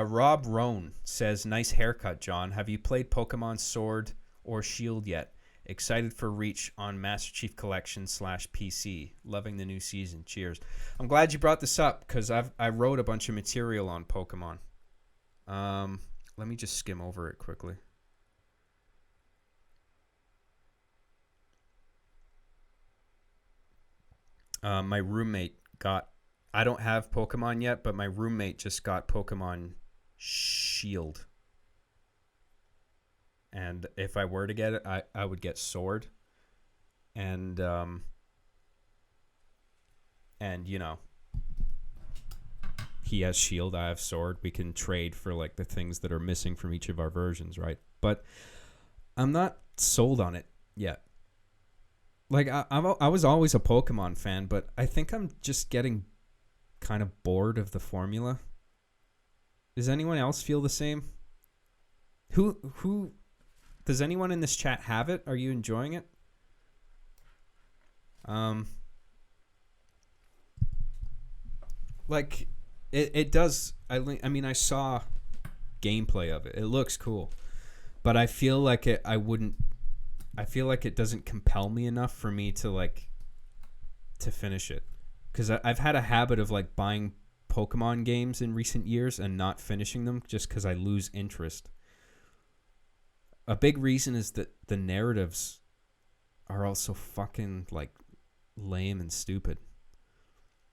Rob Rohn says, nice haircut, John. Have you played Pokemon Sword or Shield yet? Excited for Reach on Master Chief Collection /PC. Loving the new season. Cheers. I'm glad you brought this up because I wrote a bunch of material on Pokemon. Let me just skim over it quickly. My roommate got... I don't have Pokemon yet, but my roommate just got Pokemon Shield. And if I were to get it, I would get Sword. And you know, he has Shield, I have Sword. We can trade for like the things that are missing from each of our versions, right? But I'm not sold on it yet. Like I was always a Pokemon fan, but I think I'm just getting kind of bored of the formula. Does anyone else feel the same? Who does anyone in this chat have it? Are you enjoying it? Like it does. I mean, I saw gameplay of it. It looks cool, but I feel like I feel like it doesn't compel me enough for me to finish it, because I've had a habit of like buying Pokemon games in recent years and not finishing them just because I lose interest. A big reason is that the narratives are also fucking like lame and stupid,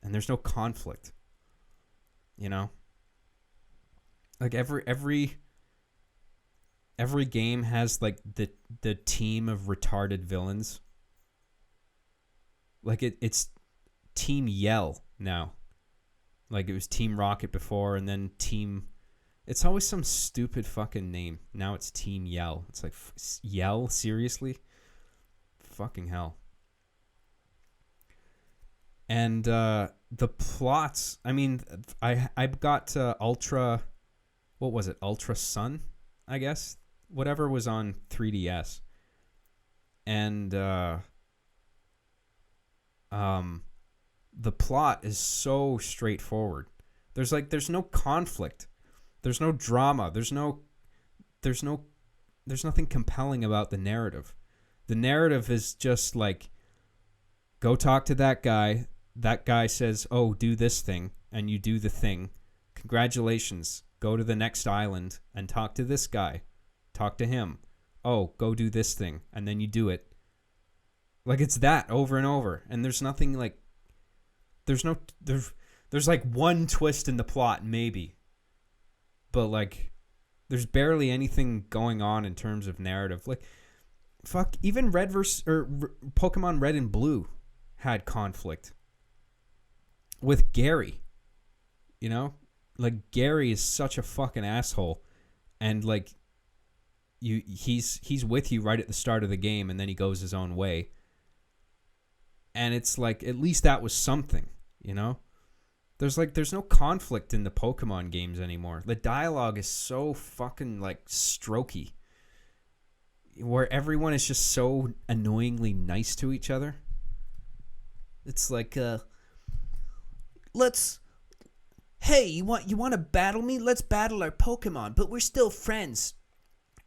and there's no conflict. You know, like every game has like the team of retarded villains. Like it's Team Yell now. Like it was Team Rocket before, and then Team... It's always some stupid fucking name. Now it's Team Yell. It's like, Yell? Seriously? Fucking hell. And the plots... I mean, I got Ultra... What was it? Ultra Sun, I guess? Whatever was on 3DS. And the plot is so straightforward. There's no conflict. There's no drama. There's nothing compelling about the narrative. The narrative is just like, go talk to that guy. That guy says, oh, do this thing, and you do the thing. Congratulations. Go to the next island and talk to this guy. Talk to him. Oh, go do this thing, and then you do it. Like, it's that over and over, and there's nothing like... There's like one twist in the plot, maybe. But, like, there's barely anything going on in terms of narrative. Like, fuck, even Pokemon Red and Blue had conflict with Gary. You know? Like, Gary is such a fucking asshole. And, like, he's with you right at the start of the game, and then he goes his own way. And it's like, at least that was something, you know? There's no conflict in the Pokemon games anymore. The dialogue is so fucking like strokey, where everyone is just so annoyingly nice to each other. It's like, hey, you want to battle me? Let's battle our Pokemon, but we're still friends.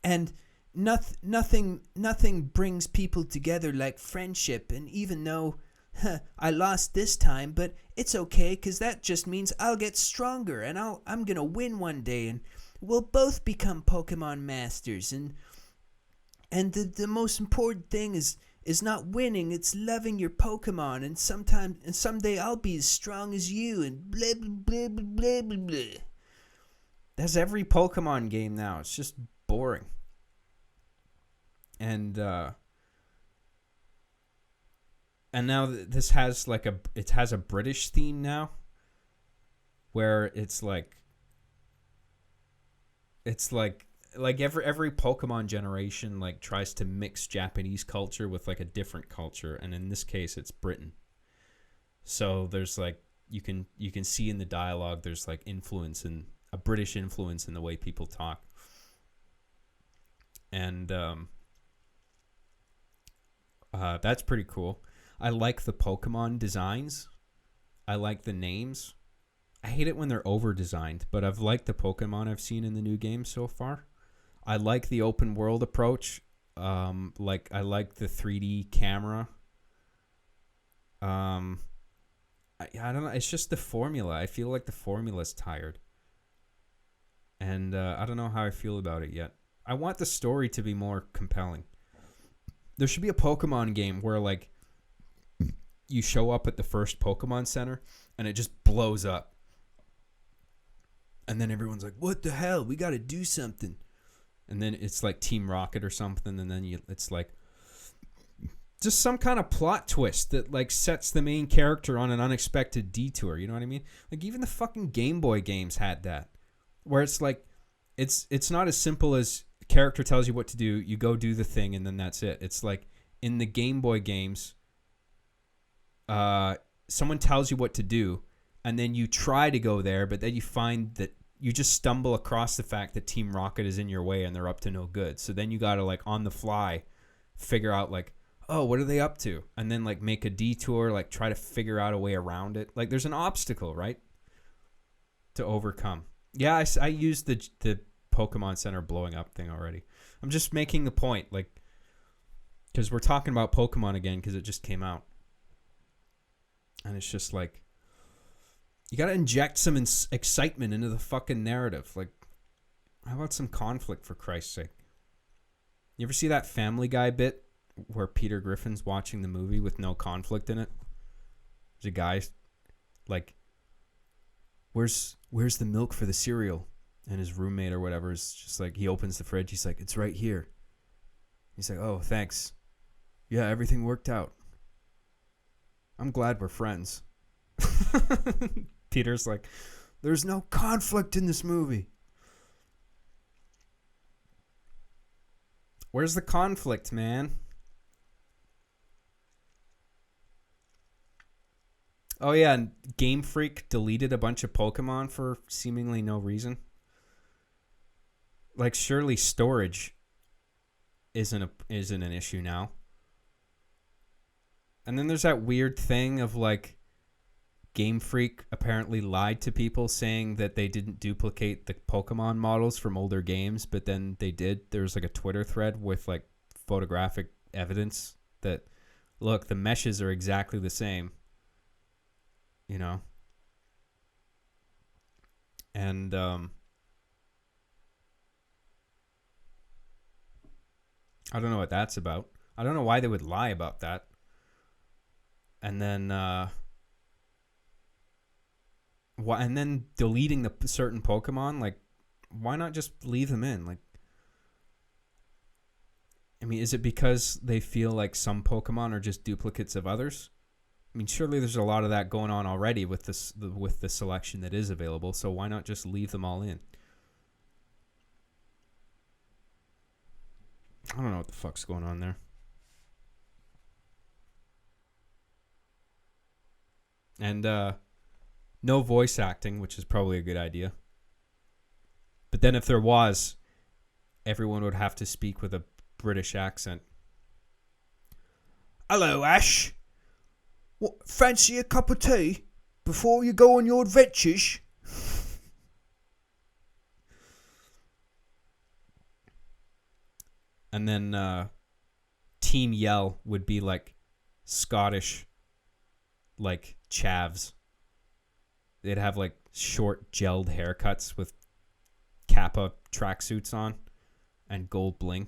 And nothing brings people together like friendship. And even though I lost this time, but it's okay, because that just means I'll get stronger, and I'm going to win one day, and we'll both become Pokemon masters, and the most important thing is not winning, it's loving your Pokemon, and someday I'll be as strong as you, and blah, blah, blah, blah, blah, blah. That's every Pokemon game now. It's just boring. And now this has like it has a British theme now, where it's like every Pokemon generation like tries to mix Japanese culture with like a different culture, and in this case it's Britain. So there's like you can see in the dialogue there's like a British influence in the way people talk. And that's pretty cool. I like the Pokemon designs. I like the names. I hate it when they're over-designed, but I've liked the Pokemon I've seen in the new game so far. I like the open world approach. I like the 3D camera. I don't know. It's just the formula. I feel like the formula's tired. And I don't know how I feel about it yet. I want the story to be more compelling. There should be a Pokemon game where, like, you show up at the first Pokemon Center and it just blows up. And then everyone's like, what the hell? We got to do something. And then it's like Team Rocket or something. And then it's like just some kind of plot twist that like sets the main character on an unexpected detour. You know what I mean? Like even the fucking Game Boy games had that. Where it's like, it's not as simple as character tells you what to do. You go do the thing and then that's it. It's like in the Game Boy games, someone tells you what to do. And then you try to go there, but then you find that you just stumble across the fact that Team Rocket is in your way and they're up to no good. So then you got to, like, on the fly, figure out, like, oh, what are they up to? And then, like, make a detour, like, try to figure out a way around it. Like, there's an obstacle, right, to overcome. Yeah, I used the Pokemon Center blowing up thing already. I'm just making the point, like, because we're talking about Pokemon again because it just came out. And it's just like, you got to inject some excitement into the fucking narrative. Like, how about some conflict, for Christ's sake? You ever see that Family Guy bit where Peter Griffin's watching the movie with no conflict in it? There's a guy, like, where's the milk for the cereal? And his roommate or whatever is just like, he opens the fridge. He's like, it's right here. He's like, oh, thanks. Yeah, everything worked out. I'm glad we're friends. Peter's like, there's no conflict in this movie. Where's the conflict, man? Oh yeah, and Game Freak deleted a bunch of Pokemon for seemingly no reason. Like, surely storage isn't an issue now. And then there's that weird thing of, like, Game Freak apparently lied to people saying that they didn't duplicate the Pokemon models from older games, but then they did. There's like a Twitter thread with like photographic evidence that, look, the meshes are exactly the same, you know? And I don't know what that's about. I don't know why they would lie about that. And then and then deleting the certain Pokemon, like, why not just leave them in? Like, I mean, is it because they feel like some Pokemon are just duplicates of others? I mean, surely there's a lot of that going on already with the selection that is available, so why not just leave them all in? I don't know what the fuck's going on there. And no voice acting, which is probably a good idea. But then if there was, everyone would have to speak with a British accent. Hello, Ash. What, fancy a cup of tea before you go on your adventures? And then Team Yell would be like Scottish, like chavs. They'd have like short gelled haircuts with Kappa tracksuits on and gold bling.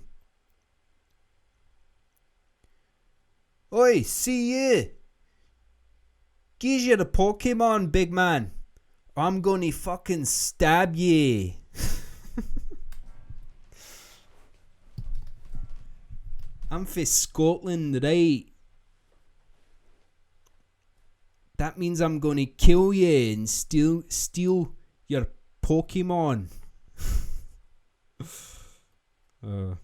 Oi, see you. Gives you the Pokemon, big man. I'm gonna fucking stab ye. I'm for Scotland, right? That means I'm gonna kill you and steal your Pokemon. And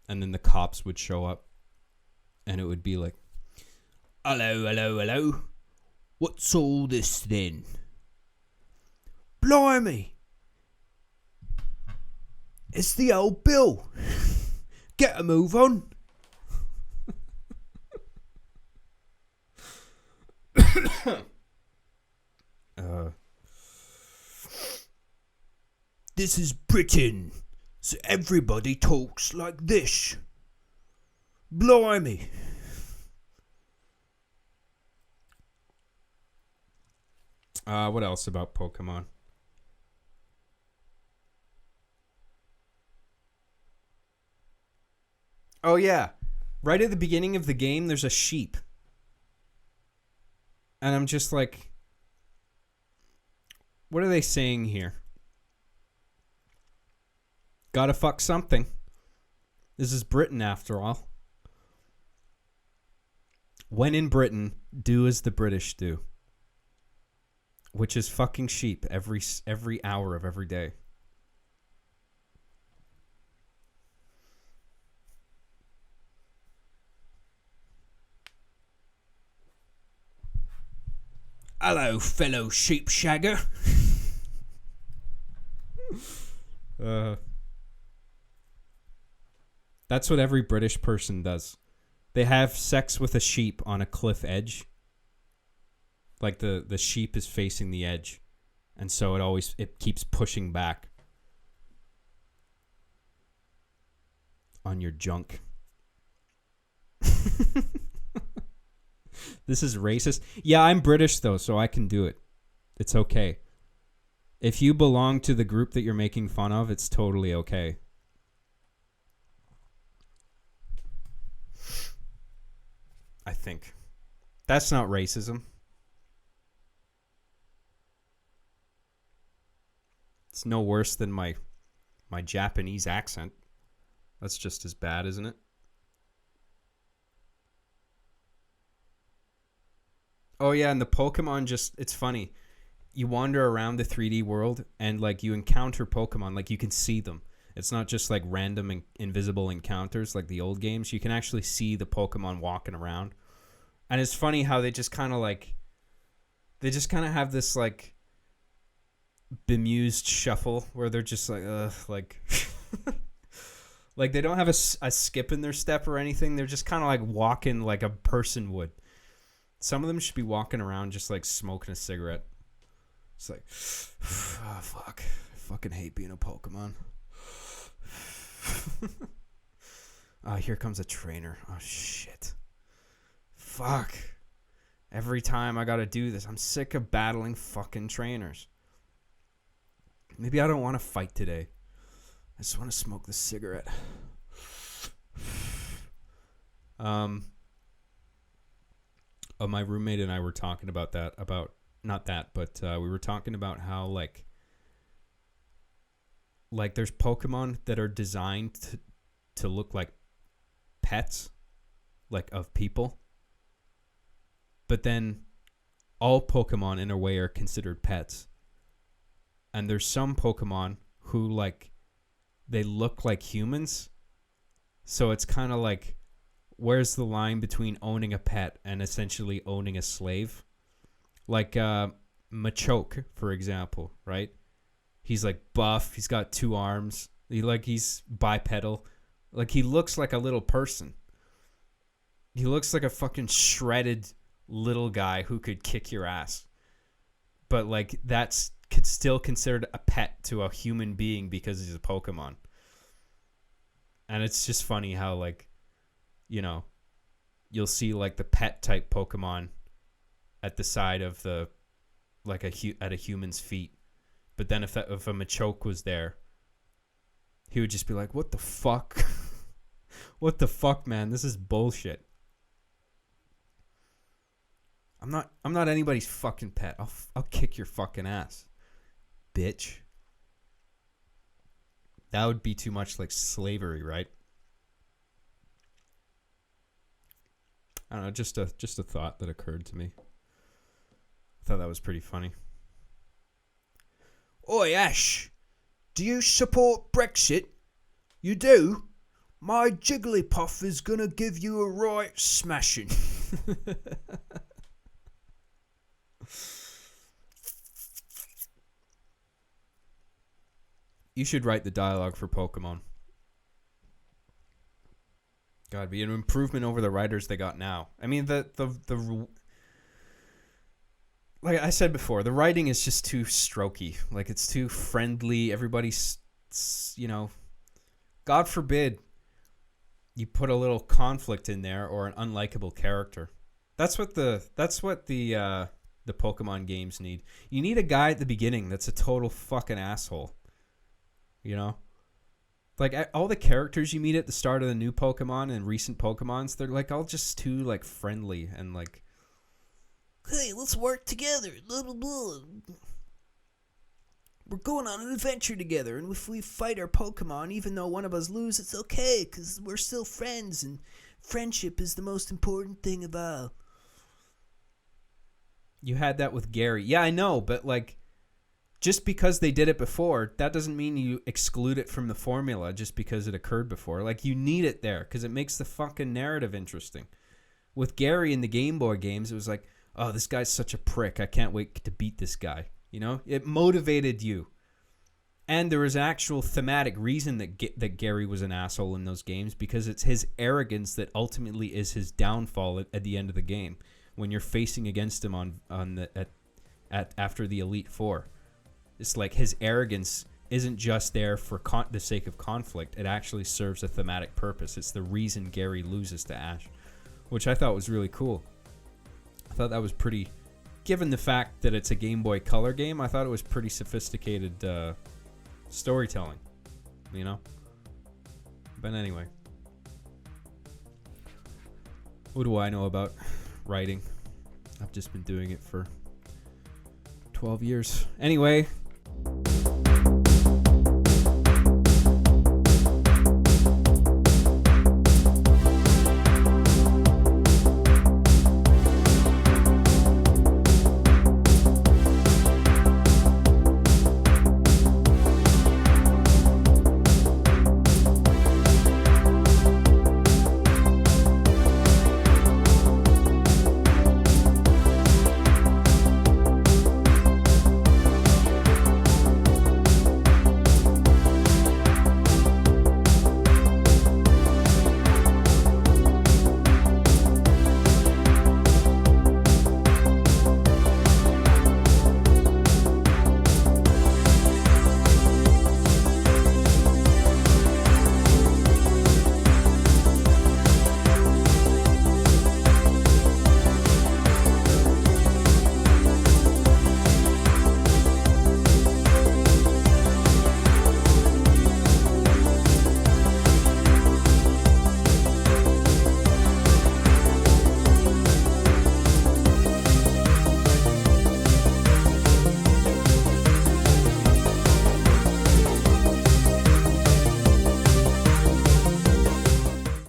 then the cops would show up, and it would be like, hello. What's all this then? Blimey. It's the old Bill. Get a move on. uh, this is Britain, so everybody talks like this. Blimey. What else about Pokemon? Oh, yeah. Right at the beginning of the game, there's a sheep. And I'm just like, what are they saying here? Gotta fuck something. This is Britain, after all. When in Britain, do as the British do. Which is fucking sheep every hour of every day. Hello, fellow sheep shagger. That's what every British person does. They have sex with a sheep on a cliff edge. Like the sheep is facing the edge, and so it keeps pushing back on your junk. This is racist. Yeah, I'm British though, so I can do it. It's okay. If you belong to the group that you're making fun of, it's totally okay. I think. That's not racism. It's no worse than my Japanese accent. That's just as bad, isn't it? Oh yeah, and the Pokemon it's funny. You wander around the 3D world and like you encounter Pokemon, like you can see them. It's not just like random invisible encounters like the old games. You can actually see the Pokemon walking around. And it's funny how they just kind of have this like bemused shuffle where they're just like like like they don't have a skip in their step or anything. They're just kind of like walking like a person would. Some of them should be walking around just like smoking a cigarette. It's like, oh fuck, I fucking hate being a Pokemon. Here comes a trainer. Oh shit, fuck, every time I gotta do this. I'm sick of battling fucking trainers. Maybe I don't want to fight today. I just want to smoke the cigarette. My roommate and I were talking about that. We were talking about how like there's Pokemon that are designed to look like pets, like of people. But then all Pokemon in a way are considered pets. And there's some Pokemon who like they look like humans. So it's kind of like, where's the line between owning a pet and essentially owning a slave? Like Machoke, for example, right? He's like buff. He's got 2 arms. He's bipedal. Like he looks like a little person. He looks like a fucking shredded little guy who could kick your ass. But like that's still considered a pet to a human being because he's a Pokemon. And it's just funny how like, you know, you'll see like the pet type Pokemon at the side of the like at a human's feet. But then if a Machoke was there, he would just be like, what the fuck? What the fuck, man? This is bullshit. I'm not anybody's fucking pet. I'll kick your fucking ass, bitch. That would be too much like slavery, right? I don't know, just a thought that occurred to me. I thought that was pretty funny. Oi, Ash, do you support Brexit? You do? My Jigglypuff is gonna give you a right smashing. You should write the dialogue for Pokemon. God, be an improvement over the writers they got now. I mean, the like I said before, the writing is just too strokey. Like, it's too friendly. Everybody's, you know, God forbid you put a little conflict in there or an unlikable character. That's what the Pokemon games need. You need a guy at the beginning that's a total fucking asshole. You know? Like, all the characters you meet at the start of the new Pokemon and recent Pokemons, they're like all just too like friendly and like, hey, let's work together. Blah, blah, blah. We're going on an adventure together, and if we fight our Pokemon, even though one of us loses, it's okay, because we're still friends, and friendship is the most important thing of all. You had that with Gary. Yeah, I know, but like, just because they did it before, that doesn't mean you exclude it from the formula just because it occurred before. Like, you need it there, because it makes the fucking narrative interesting. With Gary in the Game Boy games, it was like, oh, this guy's such a prick. I can't wait to beat this guy. You know, it motivated you. And there was an actual thematic reason that Gary was an asshole in those games, because it's his arrogance that ultimately is his downfall at the end of the game when you're facing against him after the Elite Four. It's like his arrogance isn't just there for the sake of conflict. It actually serves a thematic purpose. It's the reason Gary loses to Ash, which I thought was really cool. I thought that was pretty... Given the fact that it's a Game Boy Color game, I thought it was pretty sophisticated storytelling, you know? But anyway. What do I know about writing? I've just been doing it for 12 years. Anyway,